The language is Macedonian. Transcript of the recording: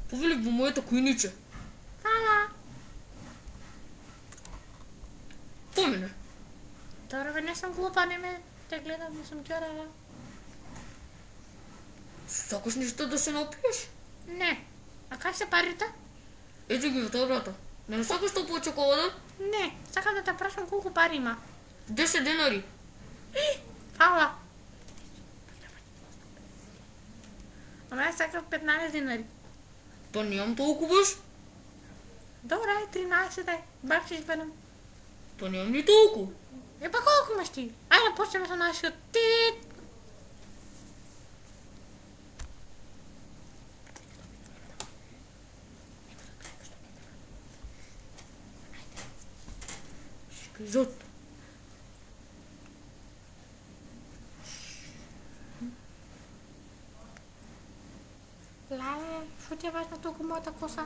Повелих во моето којниче. Фала. Помине. Добре, бе, не съм глупа, не ме те гледам, не съм тjorava. Сакаш нешто да се напиеш? Не. А кај се парите? Ете ги во торбата. Не сакаш топла чоколада? Не, сакам да те прашам колку пари има. 10 денари. Фала. Ама јас сакам 15 денари. Па немам толку баш. Добре, 13 дај. Бакшиш берам. Па немам ни толку. Е, па колку имаш ти? Ајде, почнеме со нашиот тит. Скризот. Леле, шо ти е важна толку мојата коса?